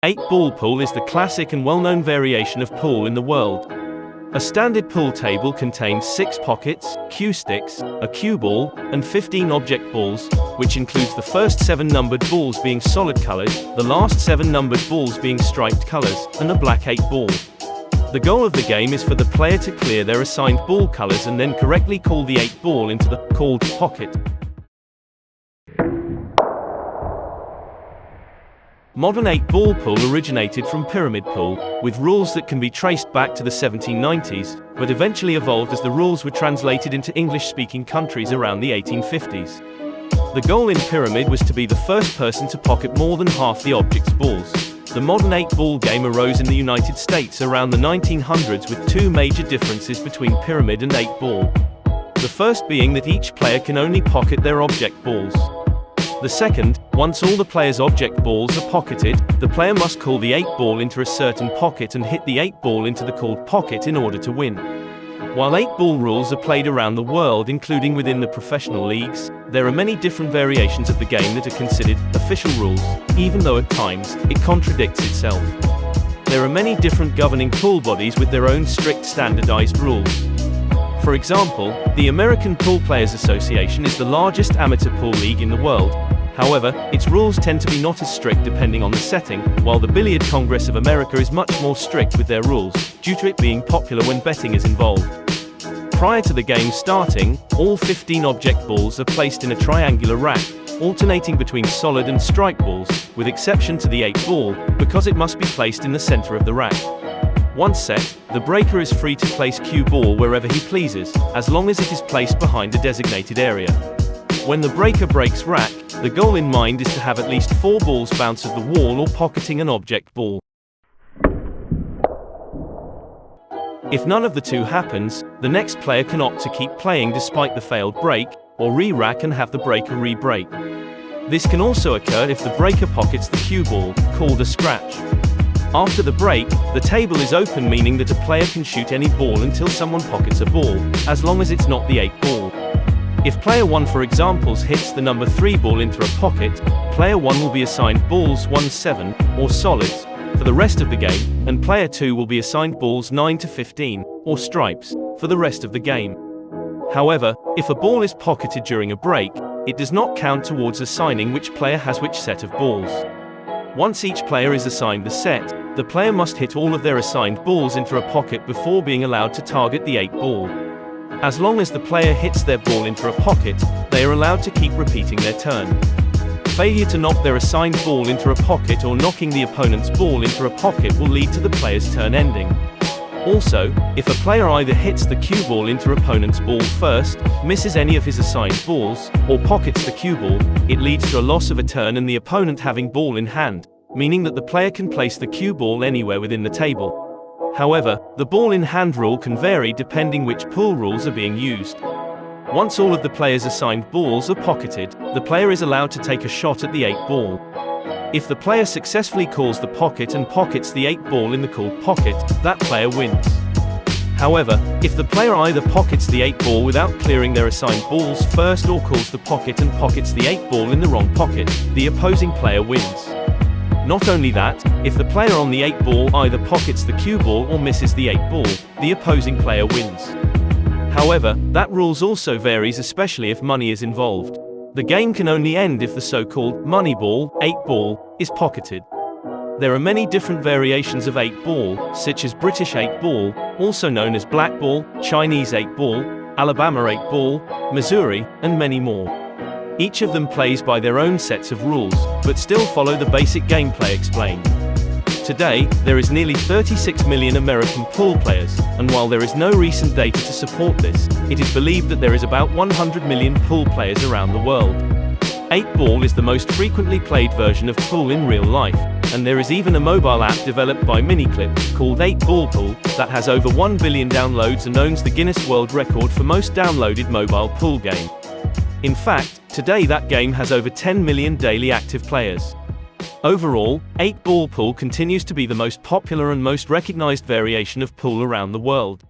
8-ball pool is the classic and well-known variation of pool in the world. A standard pool table contains 6 pockets, cue sticks, a cue ball, and 15 object balls, which includes the first 7 numbered balls being solid colors, the last 7 numbered balls being striped colors, and a black 8 ball. The goal of the game is for the player to clear their assigned ball colors and then correctly call the 8 ball into the called pocket. Modern 8-ball pool originated from pyramid pool, with rules that can be traced back to the 1790s, but eventually evolved as the rules were translated into English-speaking countries around the 1850s. The goal in pyramid was to be the first person to pocket more than half the object's balls. The modern 8-ball game arose in the United States around the 1900s with 2 major differences between pyramid and 8-ball. The first being that each player can only pocket their object balls. The second, once all the player's object balls are pocketed, the player must call the 8-ball into a certain pocket and hit the 8-ball into the called pocket in order to win. While 8-ball rules are played around the world, including within the professional leagues, there are many different variations of the game that are considered official rules, even though at times it contradicts itself. There are many different governing pool bodies with their own strict standardized rules. For example, the American Pool Players Association is the largest amateur pool league in the world. However, its rules tend to be not as strict depending on the setting, while the Billiard Congress of America is much more strict with their rules, due to it being popular when betting is involved. Prior to the game starting, all 15 object balls are placed in a triangular rack, alternating between solid and strike balls, with exception to the 8-ball, because it must be placed in the center of the rack. Once set, the breaker is free to place cue ball wherever he pleases, as long as it is placed behind a designated area. When the breaker breaks rack, the goal in mind is to have at least 4 balls bounce at the wall or pocketing an object ball. If none of the two happens, the next player can opt to keep playing despite the failed break, or re-rack and have the breaker re-break. This can also occur if the breaker pockets the cue ball, called a scratch. After the break, the table is open, meaning that a player can shoot any ball until someone pockets a ball, as long as it's not the 8-ball. If player 1 for example hits the number 3 ball into a pocket, player 1 will be assigned balls 1-7, or solids, for the rest of the game, and player 2 will be assigned balls 9-15, or stripes, for the rest of the game. However, if a ball is pocketed during a break, it does not count towards assigning which player has which set of balls. Once each player is assigned the set, the player must hit all of their assigned balls into a pocket before being allowed to target the 8-ball. As long as the player hits their ball into a pocket, they are allowed to keep repeating their turn. Failure to knock their assigned ball into a pocket or knocking the opponent's ball into a pocket will lead to the player's turn ending. Also, if a player either hits the cue ball into opponent's ball first, misses any of his assigned balls, or pockets the cue ball, it leads to a loss of a turn and the opponent having ball in hand, meaning that the player can place the cue ball anywhere within the table. However, the ball in hand rule can vary depending which pool rules are being used. Once all of the player's assigned balls are pocketed, the player is allowed to take a shot at the 8-ball. If the player successfully calls the pocket and pockets the 8-ball in the called pocket, that player wins. However, if the player either pockets the 8-ball without clearing their assigned balls first or calls the pocket and pockets the 8-ball in the wrong pocket, the opposing player wins. Not only that, if the player on the 8-ball either pockets the cue ball or misses the 8-ball, the opposing player wins. However, that rules also varies, especially if money is involved. The game can only end if the so-called money ball, 8-ball, is pocketed. There are many different variations of 8-ball, such as British 8-ball, also known as black ball, Chinese 8-ball, Alabama 8-ball, Missouri, and many more. Each of them plays by their own sets of rules, but still follow the basic gameplay explained. Today, there is nearly 36 million American pool players, and while there is no recent data to support this, it is believed that there is about 100 million pool players around the world. 8-ball is the most frequently played version of pool in real life, and there is even a mobile app developed by Miniclip, called 8-Ball Pool, that has over 1 billion downloads and owns the Guinness World Record for most downloaded mobile pool game. In fact, today that game has over 10 million daily active players. Overall, 8-ball pool continues to be the most popular and most recognized variation of pool around the world.